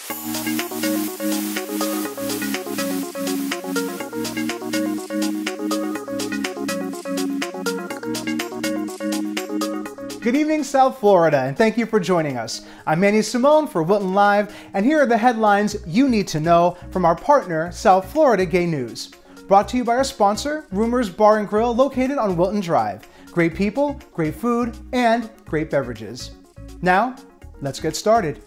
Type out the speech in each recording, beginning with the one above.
Good evening, South Florida, and thank you for joining us. I'm Manny Simone for Wilton Live, and here are the headlines you need to know from our partner, South Florida Gay News. Brought to you by our sponsor, Rumors Bar and Grill, located on Wilton Drive. Great people, great food, and great beverages. Now, let's get started.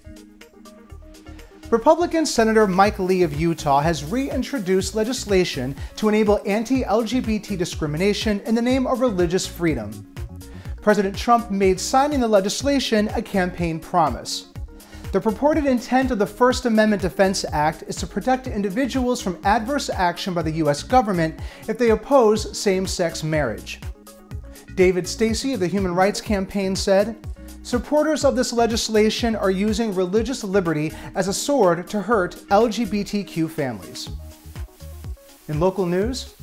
Republican Senator Mike Lee of Utah has reintroduced legislation to enable anti-LGBT discrimination in the name of religious freedom. President Trump made signing the legislation a campaign promise. The purported intent of the First Amendment Defense Act is to protect individuals from adverse action by the U.S. government if they oppose same-sex marriage. David Stacey of the Human Rights Campaign said, "Supporters of this legislation are using religious liberty as a sword to hurt LGBTQ families." In local news,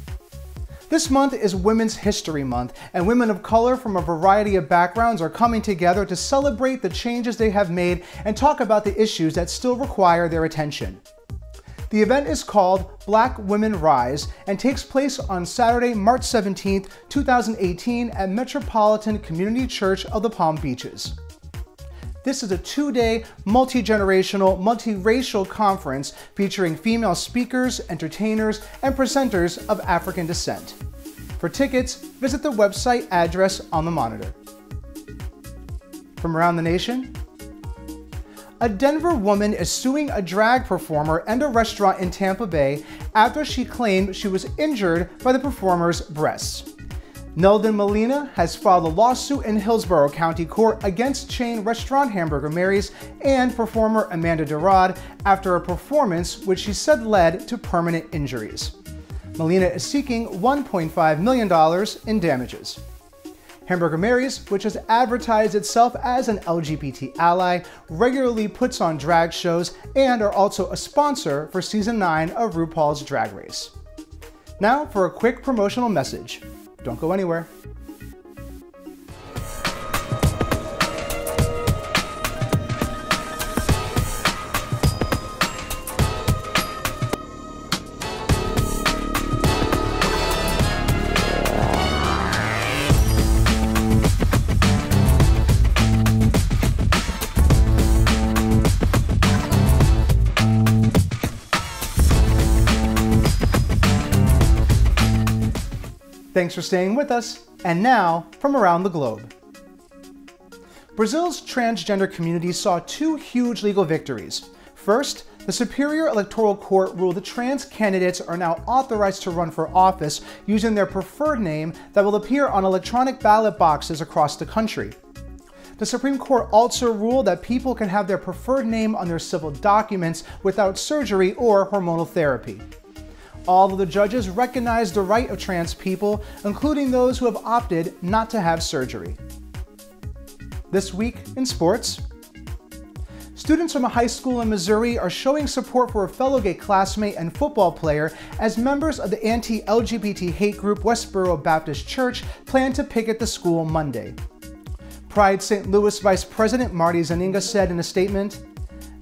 this month is Women's History Month, and women of color from a variety of backgrounds are coming together to celebrate the changes they have made and talk about the issues that still require their attention. The event is called Black Women Rise and takes place on Saturday, March 17, 2018 at Metropolitan Community Church of the Palm Beaches. This is a two-day, multi-generational, multiracial conference featuring female speakers, entertainers, and presenters of African descent. For tickets, visit the website address on the monitor. From around the nation, a Denver woman is suing a drag performer and a restaurant in Tampa Bay after she claimed she was injured by the performer's breasts. Nelden Molina has filed a lawsuit in Hillsborough County Court against chain restaurant Hamburger Mary's and performer Amanda Durrad after a performance which she said led to permanent injuries. Molina is seeking $1.5 million in damages. Hamburger Mary's, which has advertised itself as an LGBT ally, regularly puts on drag shows and are also a sponsor for Season 9 of RuPaul's Drag Race. Now for a quick promotional message. Don't go anywhere. Thanks for staying with us, and now from around the globe. Brazil's transgender community saw two huge legal victories. First, the Superior Electoral Court ruled that trans candidates are now authorized to run for office using their preferred name that will appear on electronic ballot boxes across the country. The Supreme Court also ruled that people can have their preferred name on their civil documents without surgery or hormonal therapy. All of the judges recognized the right of trans people, including those who have opted not to have surgery. This week in sports, students from a high school in Missouri are showing support for a fellow gay classmate and football player as members of the anti-LGBT hate group Westboro Baptist Church plan to picket the school Monday. Pride St. Louis Vice President Marty Zaninga said in a statement,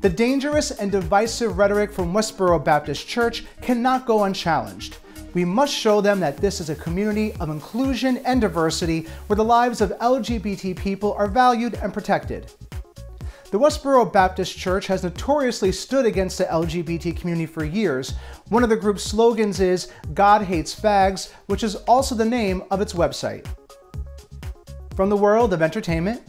"The dangerous and divisive rhetoric from Westboro Baptist Church cannot go unchallenged. We must show them that this is a community of inclusion and diversity where the lives of LGBT people are valued and protected." The Westboro Baptist Church has notoriously stood against the LGBT community for years. One of the group's slogans is "God hates fags," which is also the name of its website. From the world of entertainment,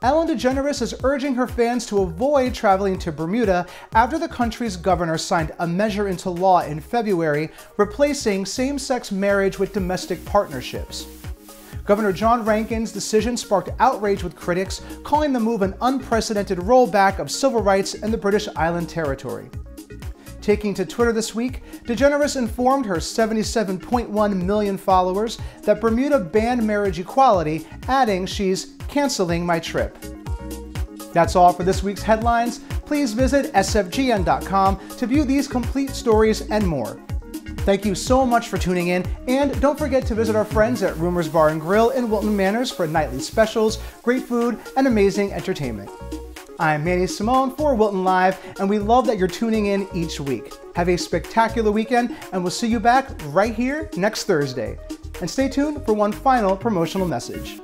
Ellen DeGeneres is urging her fans to avoid traveling to Bermuda after the country's governor signed a measure into law in February, replacing same-sex marriage with domestic partnerships. Governor John Rankin's decision sparked outrage with critics, calling the move an unprecedented rollback of civil rights in the British Island Territory. Taking to Twitter this week, DeGeneres informed her 77.1 million followers that Bermuda banned marriage equality, adding she's canceling my trip. That's all for this week's headlines. Please visit sfgn.com to view these complete stories and more. Thank you so much for tuning in, and don't forget to visit our friends at Rumors Bar and Grill in Wilton Manors for nightly specials, great food, and amazing entertainment. I'm Manny Simone for Wilton Live, and we love that you're tuning in each week. Have a spectacular weekend, and we'll see you back right here next Thursday. And stay tuned for one final promotional message.